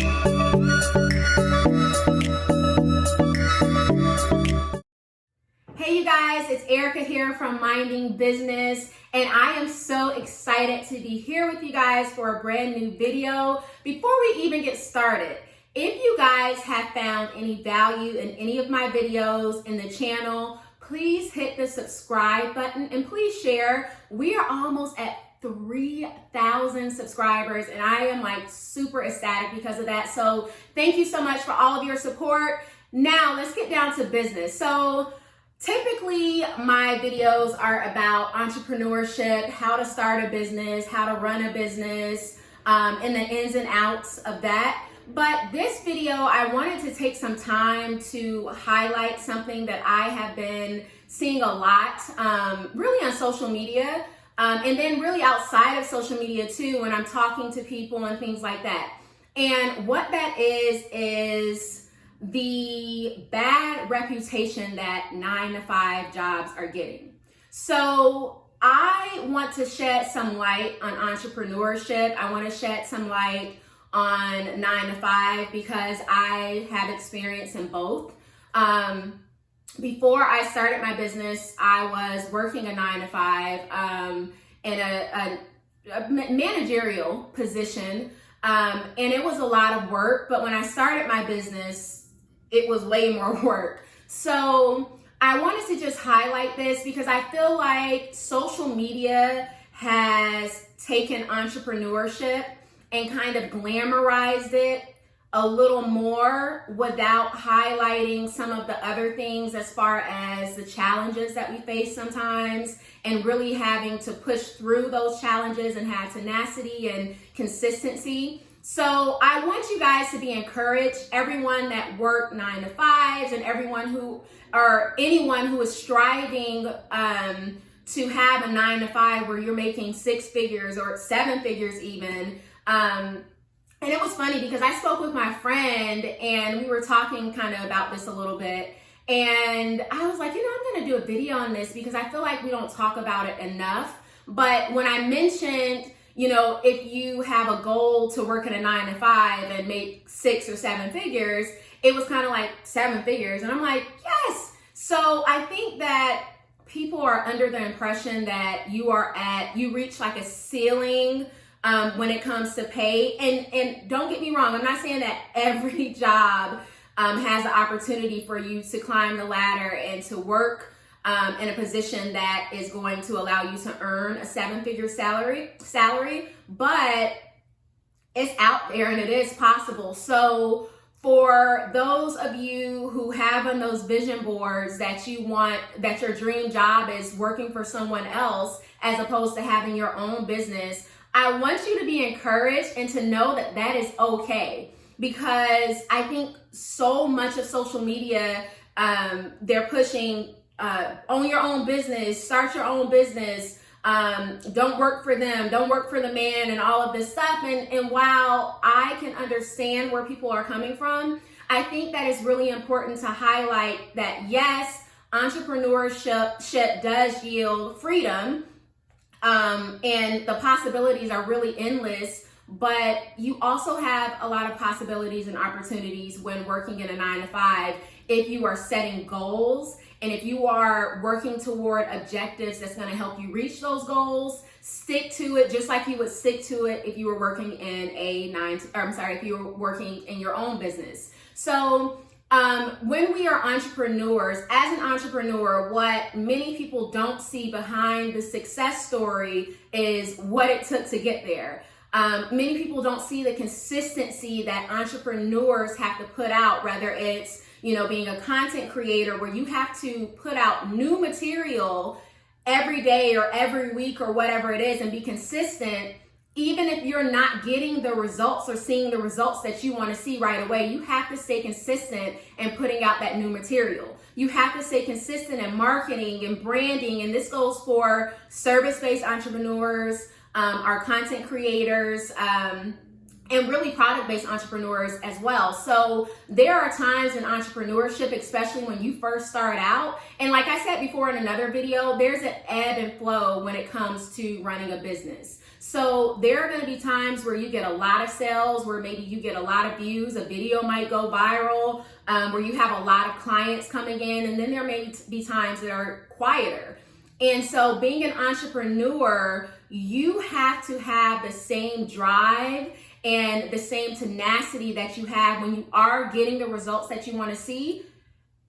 Hey you guys, it's Erica here from Minding Business, and I am so excited to be here with you guys for a brand new video. Before we even get started, if you guys have found any value in any of my videos in the channel, please hit the subscribe button and please share. We are almost at 3,000 subscribers and I am like super ecstatic because of that. So thank you so much for all of your support. Now let's get down to business. So typically my videos are about entrepreneurship, how to start a business, how to run a business, and the ins and outs of that. But this video, I wanted to take some time to highlight something that I have been seeing a lot, really on social media, and then really outside of social media too, when I'm talking to people and things like that. And what that is the bad reputation that 9-to-5 jobs are getting. So I want to shed some light on entrepreneurship. I want to shed some light on 9-to-5 because I have experience in both. Before I started my business, I was working a 9-to-5 in a managerial position, and it was a lot of work. But when I started my business, it was way more work. So I wanted to just highlight this because I feel like social media has taken entrepreneurship and kind of glamorized it a little more without highlighting some of the other things as far as the challenges that we face sometimes and really having to push through those challenges and have tenacity and consistency. So I want you guys to be encouraged, everyone that work 9-to-5s and everyone who, or anyone who is striving to have a 9-to-5 where you're making 6 figures or 7 figures even. And it was funny because I spoke with my friend and we were talking kind of about this a little bit. And I was like, I'm going to do a video on this because I feel like we don't talk about it enough. But when I mentioned, if you have a goal to work at a 9-to-5 and make 6 or 7 figures, it was kind of like 7 figures. And I'm like, yes. So I think that people are under the impression that you reach like a ceiling when it comes to pay. And don't get me wrong, I'm not saying that every job has the opportunity for you to climb the ladder and to work in a position that is going to allow you to earn a 7-figure salary, but it's out there and it is possible. So for those of you who have on those vision boards that that your dream job is working for someone else as opposed to having your own business, I want you to be encouraged and to know that that is okay, because I think so much of social media, they're pushing own your own business, start your own business, don't work for them, don't work for the man, and all of this stuff. And while I can understand where people are coming from, I think that it's really important to highlight that yes, entrepreneurship does yield freedom, and the possibilities are really endless, but you also have a lot of possibilities and opportunities when working in a 9-to-5 if you are setting goals. And if you are working toward objectives that's going to help you reach those goals, stick to it just like you would stick to it if you were working in if you were working in your own business. So when we are entrepreneurs, as an entrepreneur, what many people don't see behind the success story is what it took to get there. Many people don't see the consistency that entrepreneurs have to put out, whether it's being a content creator where you have to put out new material every day or every week or whatever it is and be consistent. Even if you're not getting the results or seeing the results that you want to see right away, you have to stay consistent in putting out that new material. You have to stay consistent in marketing and branding. And this goes for service-based entrepreneurs, our content creators, and really product-based entrepreneurs as well. So there are times in entrepreneurship, especially when you first start out, and like I said before in another video, there's an ebb and flow when it comes to running a business. So there are going to be times where you get a lot of sales, where maybe you get a lot of views, a video might go viral, where you have a lot of clients coming in, and then there may be times that are quieter. And so being an entrepreneur, you have to have the same drive and the same tenacity that you have when you are getting the results that you want to see,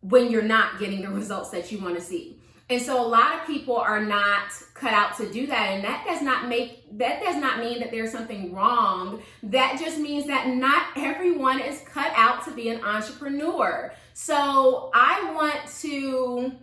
when you're not getting the results that you want to see. And so a lot of people are not cut out to do that. And that does not mean that there's something wrong. That just means that not everyone is cut out to be an entrepreneur. So I want to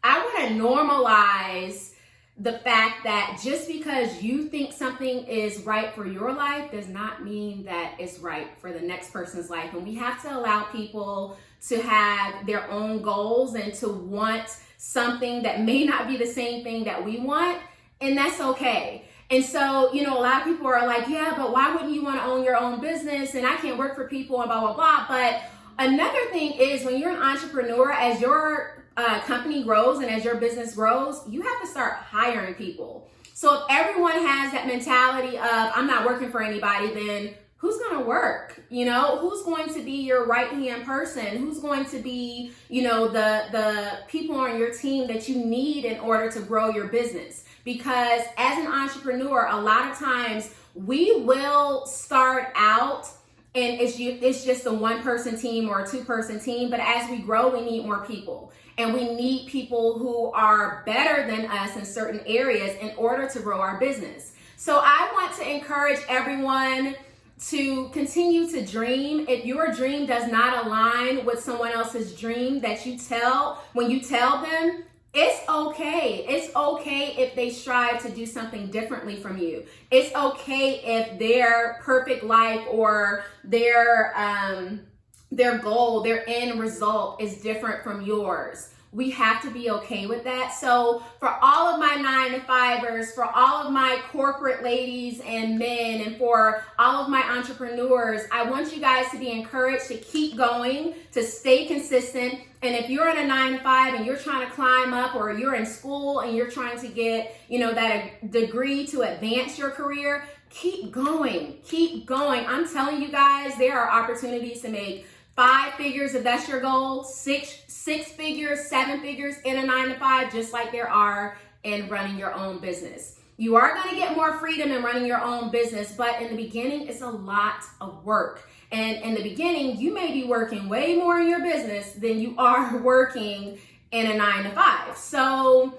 normalize the fact that just because you think something is right for your life does not mean that it's right for the next person's life. And we have to allow people to have their own goals and to want something that may not be the same thing that we want, and that's okay. And so, a lot of people are like, yeah, but why wouldn't you want to own your own business? And I can't work for people and blah, blah, blah. But another thing is, when you're an entrepreneur, as your company grows and as your business grows, you have to start hiring people. So if everyone has that mentality of, I'm not working for anybody, then who's going to work? Who's going to be your right-hand person? Who's going to be, the people on your team that you need in order to grow your business? Because as an entrepreneur, a lot of times we will start out and it's just a one-person team or a two-person team. But as we grow, we need more people. And we need people who are better than us in certain areas in order to grow our business. So I want to encourage everyone to continue to dream. If your dream does not align with someone else's dream when you tell them, it's okay. It's okay if they strive to do something differently from you. It's okay if their perfect life or their goal, their end result is different from yours. We have to be okay with that. So for all of my 9-to-5ers, for all of my corporate ladies and men, and for all of my entrepreneurs, I want you guys to be encouraged to keep going, to stay consistent. And if you're in a 9-to-5 and you're trying to climb up, or you're in school and you're trying to get, that degree to advance your career, keep going, keep going. I'm telling you guys, there are opportunities to make 5 figures if that's your goal, six figures, 7 figures in a 9-to-5, just like there are in running your own business. You are going to get more freedom in running your own business, but in the beginning, it's a lot of work. And in the beginning, you may be working way more in your business than you are working in a 9-to-5. So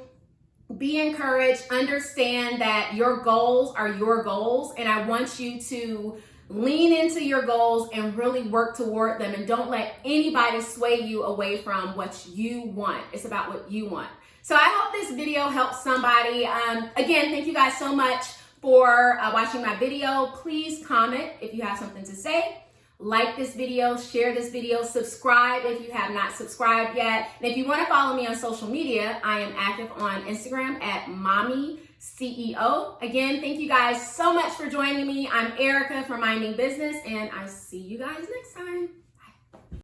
be encouraged, understand that your goals are your goals, and I want you to lean into your goals and really work toward them, and don't let anybody sway you away from what you want. It's about what you want. So I hope this video helps somebody. Again, thank you guys so much for watching my video. Please comment if you have something to say. Like this video, share this video, subscribe if you have not subscribed yet. And if you want to follow me on social media, I am active on Instagram at Mommy CEO. Again, thank you guys so much for joining me. I'm Erica from Minding Business, and I see you guys next time.